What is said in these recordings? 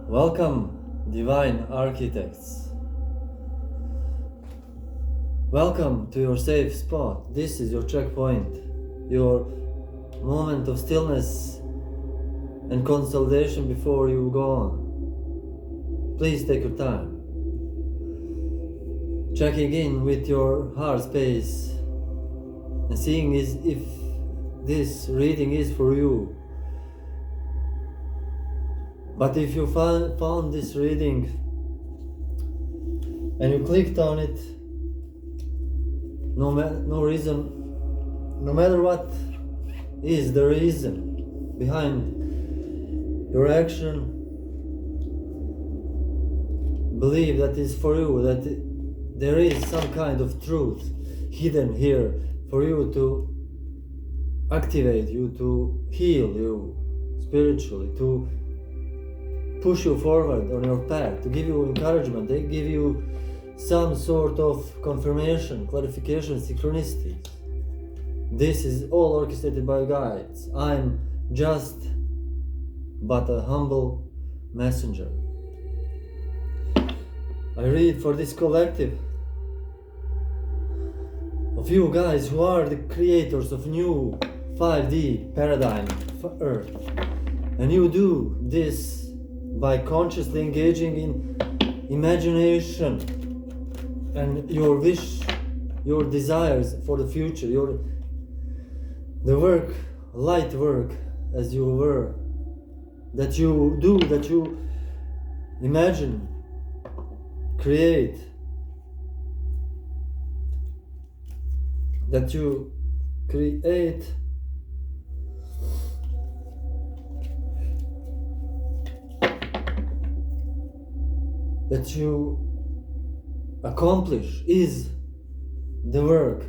Welcome, divine architects. Welcome to your safe spot. This is your checkpoint, your moment of stillness and consolidation before you go on. Please take your time. Checking in with your heart space and seeing if this reading is for you. But if you found this reading and you clicked on it, no matter what is the reason behind your action, believe that is for you, that there is some kind of truth hidden here for you to activate you, to heal you spiritually, to push you forward on your path, to give you encouragement, they give you some sort of confirmation, clarification, synchronicity. This is all orchestrated by guides. I'm just but a humble messenger. I read for this collective of you guys who are the creators of new 5D paradigm for Earth. And you do this by consciously engaging in imagination and your wish, your desires for the future, the work, light work as you were, that you do, that you imagine, create, that you create that you accomplish is the work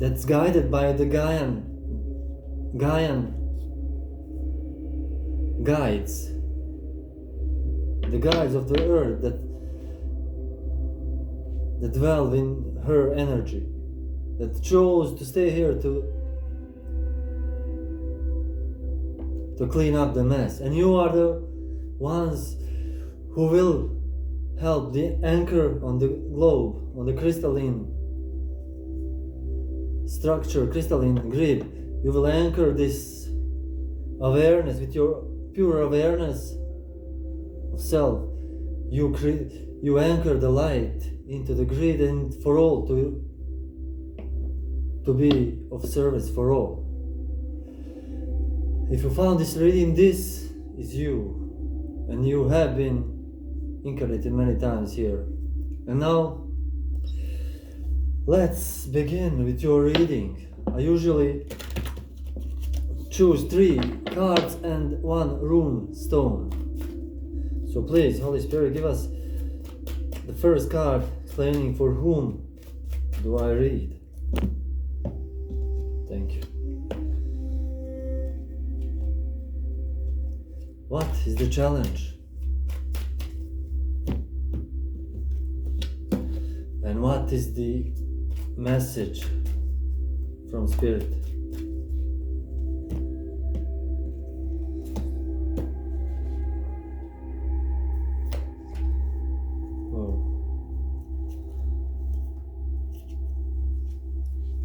that's guided by the Gaian guides, the guides of the earth that dwell in her energy, that chose to stay here to clean up the mess. And you are the ones who will help the anchor on the globe, on the crystalline structure, crystalline grid. You will anchor this awareness with your pure awareness of self. You anchor the light into the grid and for all to be of service for all. If you found this reading, this is you, and you have been incarnated many times here. And now let's begin with your reading. I usually choose 3 cards and 1 rune stone. So please, Holy Spirit, give us the first card explaining for whom do I read. Thank you. What is the challenge? And what is the message from Spirit?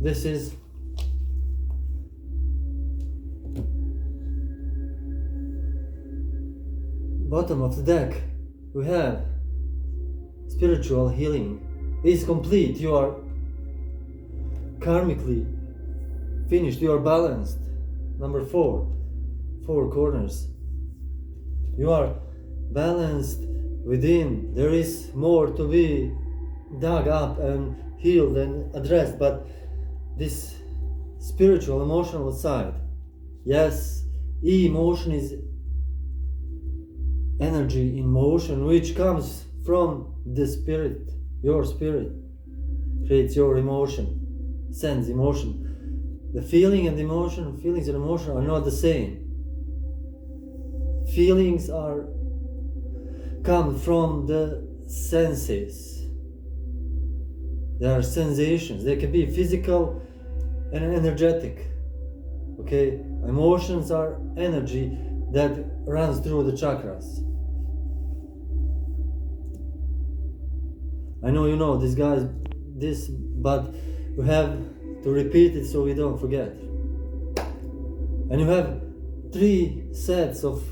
This is bottom of the deck. We have spiritual healing is complete. You are karmically finished. You are balanced. Number 4 corners. You are balanced within. There is more to be dug up and healed and addressed, but this spiritual, emotional side. Yes, emotion is energy in motion, which comes from the spirit. Your spirit creates your emotion, sends emotion. The feelings and emotion are not the same. Feelings come from the senses. There are sensations. They can be physical and energetic. Okay, emotions are energy that runs through the chakras. I know you know this, guys, but we have to repeat it so we don't forget. And you have 3 sets of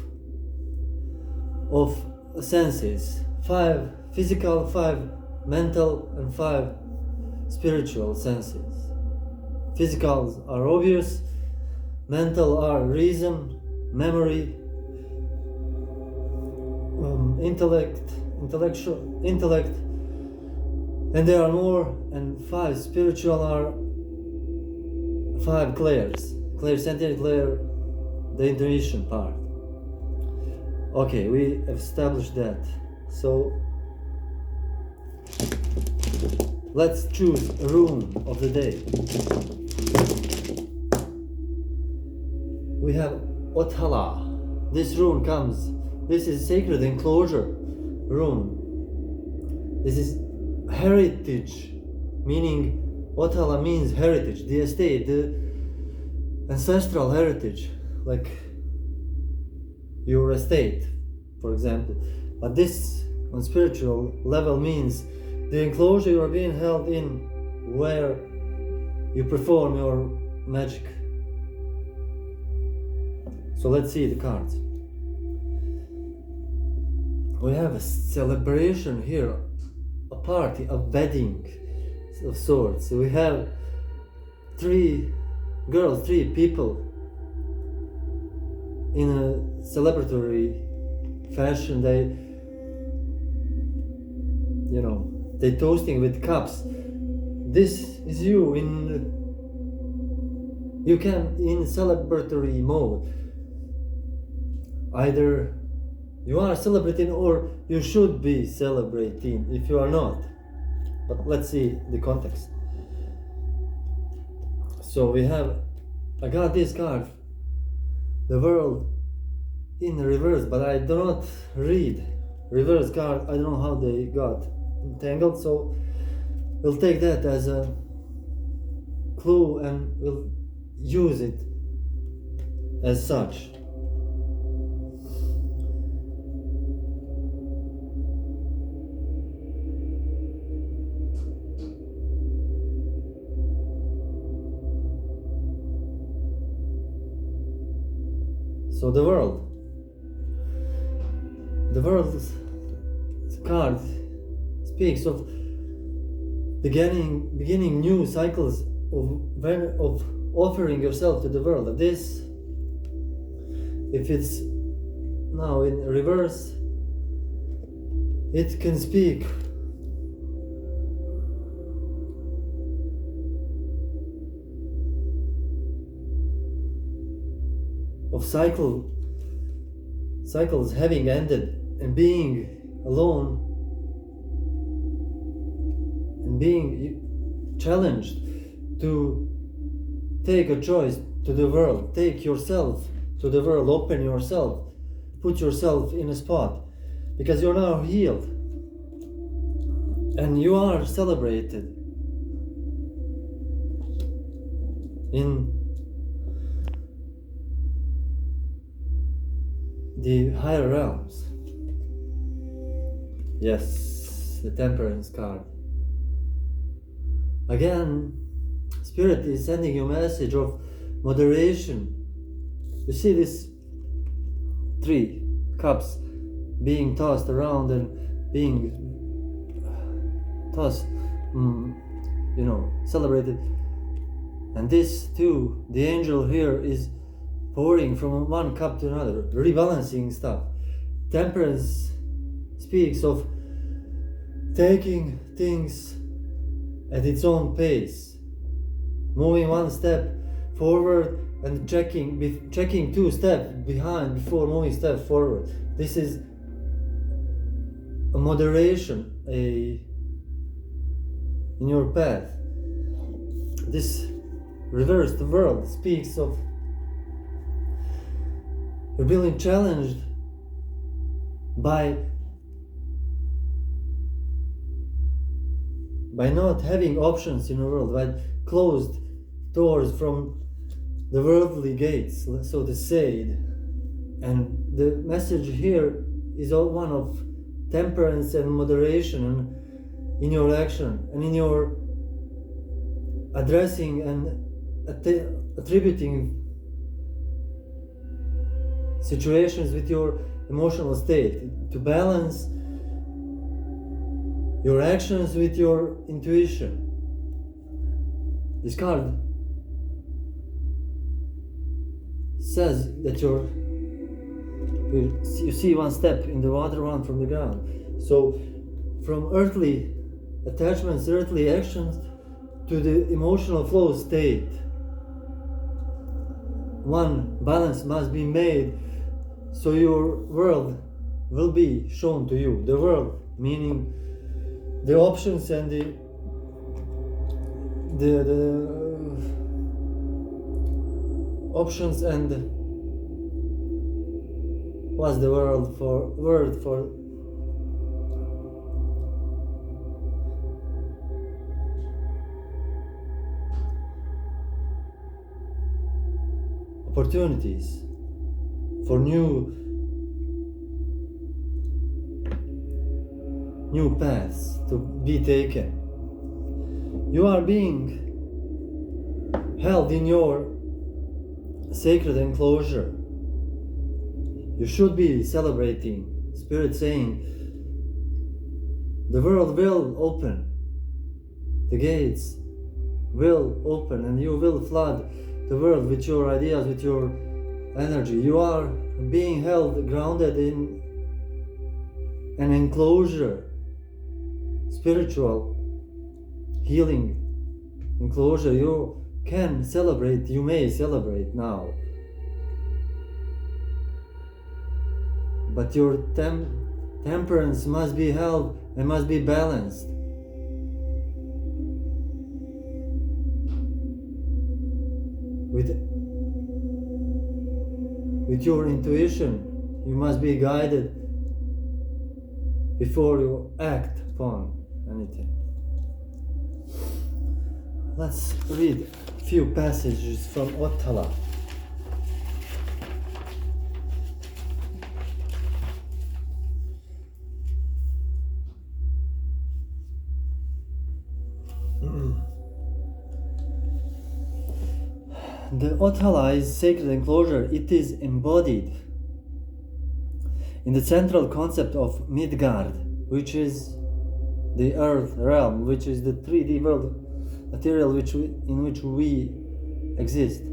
senses: 5 physical, 5 mental, and 5 spiritual senses. Physicals are obvious, mental are reason, memory, intellect, and there are more, and 5 spiritual are 5 clairs. Clairsentient clair, the intuition part. Okay, we established that. So let's choose a rune of the day. We have Othala. This rune this is sacred enclosure rune. This is heritage, meaning Othala means heritage, the estate, the ancestral heritage, like your estate, for example. But this on spiritual level means the enclosure you are being held in, where you perform your magic. So let's see the cards. We have a celebration here, a party, a wedding of sorts. So we have 3 girls, 3 people in a celebratory fashion. They toasting with cups. This is you in celebratory mode. Either you are celebrating or you should be celebrating if you are not. But let's see the context. So I got this card, the world in reverse, but I do not read reverse card. I don't know how they got entangled, so we'll take that as a clue and we'll use it as such. So the world's card speaks of beginning new cycles of offering yourself to the world. This, if it's now in reverse, it can speak of cycles having ended and being alone and being challenged to take a choice to the world, take yourself to the world, open yourself, put yourself in a spot, because you're now healed and you are celebrated in the higher realms. Yes, the Temperance card. Again, Spirit is sending you a message of moderation. You see these 3 cups being tossed around and being tossed, celebrated. And this too, the angel here is pouring from one cup to another, rebalancing stuff. Temperance speaks of taking things at its own pace, moving one step forward and checking 2 steps behind before moving step forward. This is a moderation in your path. This reversed world speaks of you're being challenged by not having options in the world, by closed doors from the worldly gates, so to say. And the message here is all one of temperance and moderation in your action and in your addressing and attributing situations with your emotional state, to balance your actions with your intuition. This card says that you see one step in the water, one from the ground. So from earthly attachments, earthly actions, to the emotional flow state, one balance must be made, so your world will be shown to you. The world, meaning the options and the options and what's the word for opportunities for new paths to be taken. You are being held in your sacred enclosure. You should be celebrating. Spirit saying, the world will open, the gates will open, and you will flood the world with your ideas, with your energy. You are being held, grounded in an enclosure, spiritual healing enclosure. You can celebrate, you may celebrate now, but your temperance must be held and must be balanced. With your intuition, you must be guided before you act upon anything. Let's read a few passages from Ottala. The Ottala is sacred enclosure. It is embodied in the central concept of Midgard, which is the earth realm, which is the 3D world material in which we exist.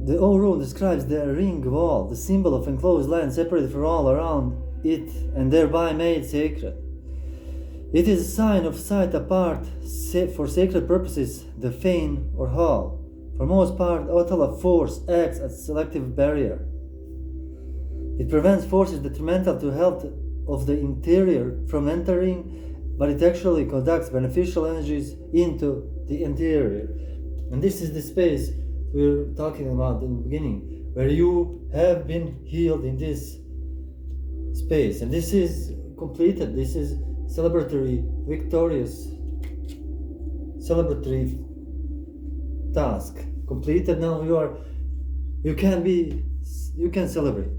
The O rune describes the ring wall, the symbol of enclosed land separated from all around it and thereby made sacred. It is a sign of sight apart for sacred purposes, the fane or hall. For most part, Ottala force acts as a selective barrier. It prevents forces detrimental to health of the interior from entering, but it actually conducts beneficial energies into the interior. And this is the space we were talking about in the beginning, where you have been healed in this space. And this is completed. This is celebratory, victorious, celebratory task completed. Now you can celebrate.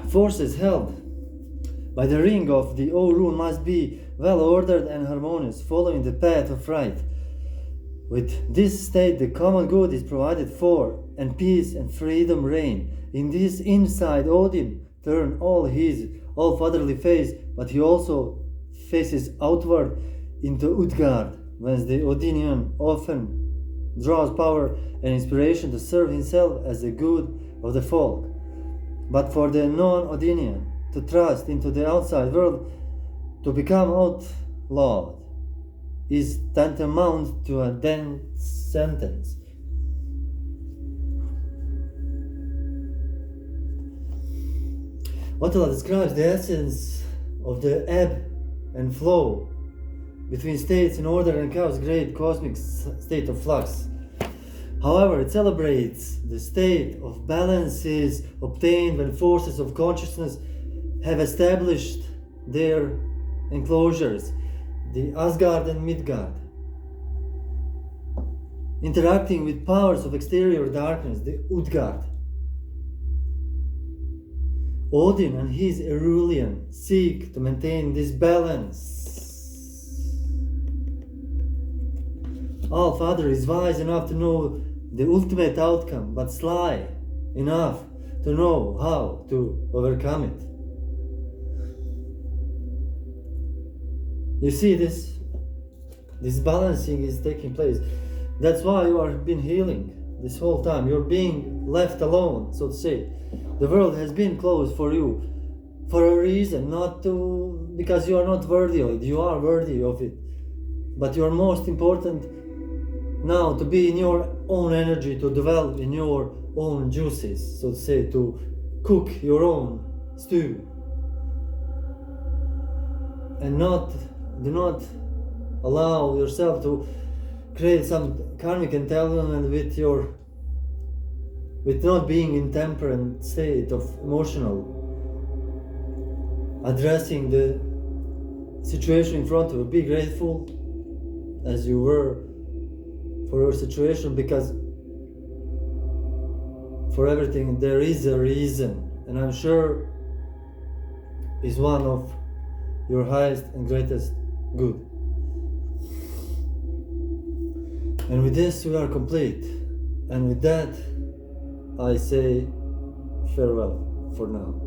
Forces held by the ring of the O rune must be well ordered and harmonious, following the path of right. With this state, the common good is provided for, and peace and freedom reign. In this inside, Odin turned all fatherly face, but he also faces outward into Utgard, whence the Odinian often draws power and inspiration to serve himself as the good of the folk. But for the non-Odinian, to trust into the outside world, to become outlawed, is tantamount to a death sentence. Ottala describes the essence of the ebb and flow between states in order and chaos, great cosmic state of flux. However, it celebrates the state of balance is obtained when forces of consciousness have established their enclosures, the Asgard and Midgard, interacting with powers of exterior darkness, the Utgard. Odin and his Uri'el seek to maintain this balance. All-Father is wise enough to know the ultimate outcome, but sly enough to know how to overcome it. You see, this balancing is taking place. That's why you have been healing this whole time. You're being left alone, so to say. The world has been closed for you for a reason, not to because you are not worthy of it. You are worthy of it, but you are most important now to be in your own energy, to develop in your own juices, so to say, to cook your own stew, and do not allow yourself to create some karmic entanglement with not being in temperate state of emotional, addressing the situation in front of you. Be grateful as you were for your situation, because for everything there is a reason, and I'm sure is one of your highest and greatest good. And with this we are complete, and with that I say farewell for now.